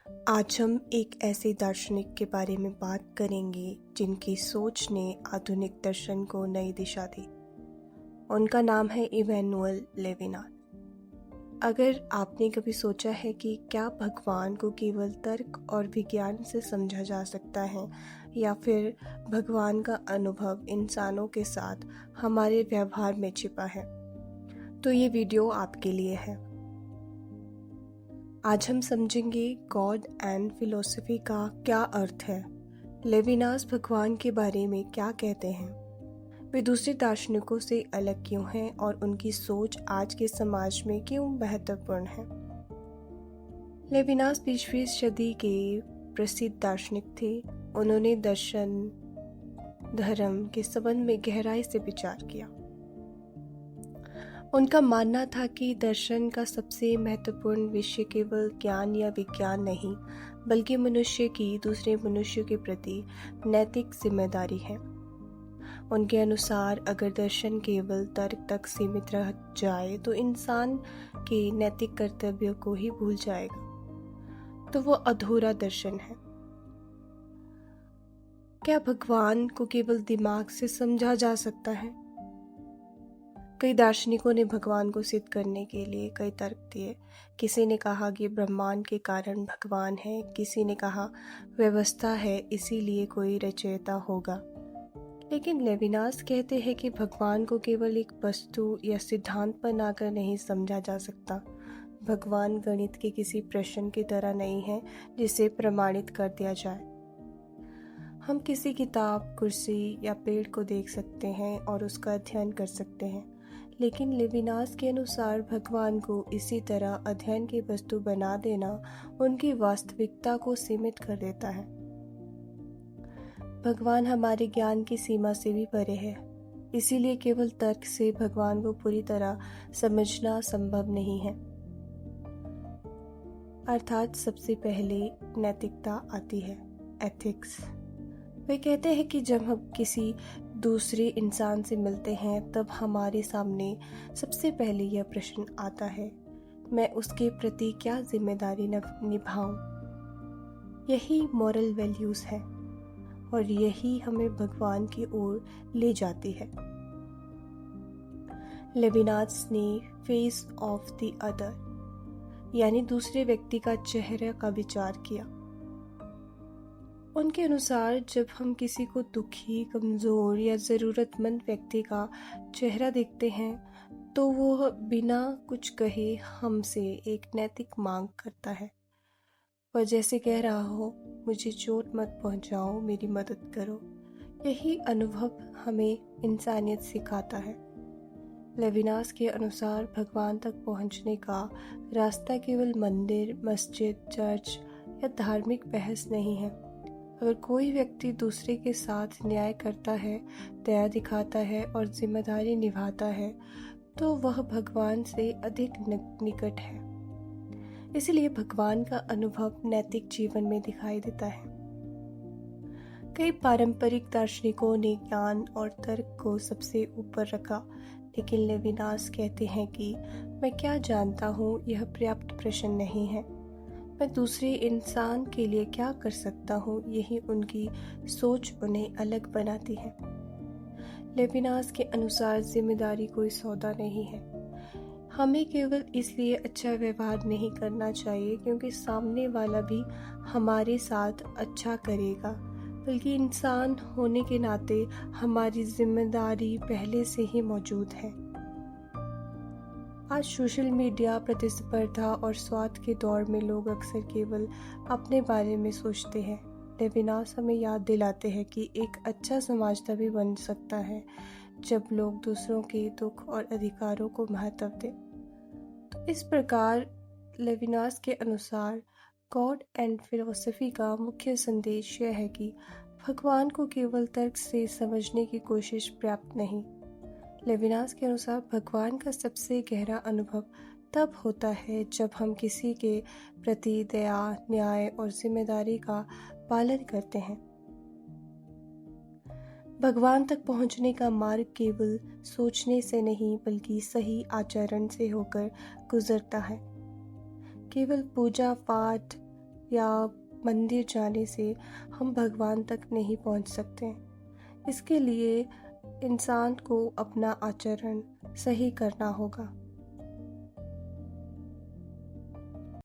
आज हम एक ऐसे दार्शनिक के बारे में बात करेंगे जिनकी सोच ने आधुनिक दर्शन को नई दिशा दी। उनका नाम है इमैनुअल लेविनास। अगर आपने कभी सोचा है कि क्या भगवान को केवल तर्क और विज्ञान से समझा जा सकता है या फिर भगवान का अनुभव इंसानों के साथ हमारे व्यवहार में छिपा है, तो ये वीडियो आपके लिए है। आज हम समझेंगे गॉड एंड फिलॉसफी का क्या अर्थ है, लेविनास भगवान के बारे में क्या कहते हैं, वे दूसरे दार्शनिकों से अलग क्यों हैं और उनकी सोच आज के समाज में क्यों महत्वपूर्ण है। लेविनास 20वीं सदी के प्रसिद्ध दार्शनिक थे। उन्होंने दर्शन धर्म के संबंध में गहराई से विचार किया। उनका मानना था कि दर्शन का सबसे महत्वपूर्ण विषय केवल ज्ञान या विज्ञान नहीं, बल्कि मनुष्य की दूसरे मनुष्यों के प्रति नैतिक जिम्मेदारी है। उनके अनुसार अगर दर्शन केवल तर्क तक सीमित रह जाए तो इंसान के नैतिक कर्तव्यों को ही भूल जाएगा, तो वो अधूरा दर्शन है। क्या भगवान को केवल दिमाग से समझा जा सकता है? कई दार्शनिकों ने भगवान को सिद्ध करने के लिए कई तर्क दिए। किसी ने कहा कि ब्रह्मांड के कारण भगवान है, किसी ने कहा व्यवस्था है इसीलिए कोई रचयिता होगा। लेकिन लेविनास कहते हैं कि भगवान को केवल एक वस्तु या सिद्धांत बनाकर नहीं समझा जा सकता। भगवान गणित के किसी प्रश्न की तरह नहीं है जिसे प्रमाणित कर दिया जाए। हम किसी किताब, कुर्सी या पेड़ को देख सकते हैं और उसका अध्ययन कर सकते हैं, लेकिन लेविनास के अनुसार भगवान को इसी तरह अध्ययन की वस्तु बना देना उनकी वास्तविकता को सीमित कर देता है। भगवान हमारे ज्ञान की सीमा से भी परे है, इसीलिए केवल तर्क से भगवान को पूरी तरह समझना संभव नहीं है। अर्थात सबसे पहले नैतिकता आती है, एथिक्स। वे कहते हैं कि जब हम किसी दूसरे इंसान से मिलते हैं तब हमारे सामने सबसे पहले यह प्रश्न आता है, मैं उसके प्रति क्या जिम्मेदारी निभाऊं। यही मॉरल वैल्यूज है और यही हमें भगवान की ओर ले जाती है। लेविनास ने फेस ऑफ द अदर यानी दूसरे व्यक्ति का चेहरा का विचार किया। उनके अनुसार जब हम किसी को दुखी, कमज़ोर या ज़रूरतमंद व्यक्ति का चेहरा देखते हैं तो वो बिना कुछ कहे हमसे एक नैतिक मांग करता है। वह जैसे कह रहा हो, मुझे चोट मत पहुंचाओ, मेरी मदद करो। यही अनुभव हमें इंसानियत सिखाता है। लेविनास के अनुसार भगवान तक पहुंचने का रास्ता केवल मंदिर, मस्जिद, चर्च या धार्मिक बहस नहीं है। अगर कोई व्यक्ति दूसरे के साथ न्याय करता है, दया दिखाता है और जिम्मेदारी निभाता है, तो वह भगवान से अधिक निकट है। इसलिए भगवान का अनुभव नैतिक जीवन में दिखाई देता है। कई पारंपरिक दार्शनिकों ने ज्ञान और तर्क को सबसे ऊपर रखा, लेकिन लेविनास कहते हैं कि मैं क्या जानता हूँ यह पर्याप्त प्रश्न नहीं है। मैं दूसरे इंसान के लिए क्या कर सकता हूँ, यही उनकी सोच उन्हें अलग बनाती है। लेविनास के अनुसार जिम्मेदारी कोई सौदा नहीं है। हमें केवल इसलिए अच्छा व्यवहार नहीं करना चाहिए क्योंकि सामने वाला भी हमारे साथ अच्छा करेगा, बल्कि इंसान होने के नाते हमारी जिम्मेदारी पहले से ही मौजूद है। आज सोशल मीडिया, प्रतिस्पर्धा और स्वार्थ के दौर में लोग अक्सर केवल अपने बारे में सोचते हैं। लेविनास हमें याद दिलाते हैं कि एक अच्छा समाज तभी बन सकता है जब लोग दूसरों के दुख और अधिकारों को महत्व दें। तो इस प्रकार लेविनास के अनुसार गॉड एंड फिलॉसफी का मुख्य संदेश यह है कि भगवान को केवल तर्क से समझने की कोशिश पर्याप्त नहीं। लेविनास के अनुसार भगवान का सबसे गहरा अनुभव तब होता है जब हम किसी के प्रति दया, न्याय और जिम्मेदारी का पालन करते हैं। भगवान तक पहुंचने का मार्ग केवल सोचने से नहीं बल्कि सही आचरण से होकर गुजरता है। केवल पूजा पाठ, या मंदिर जाने से हम भगवान तक नहीं पहुंच सकते। इसके लिए इंसान को अपना आचरण सही करना होगा।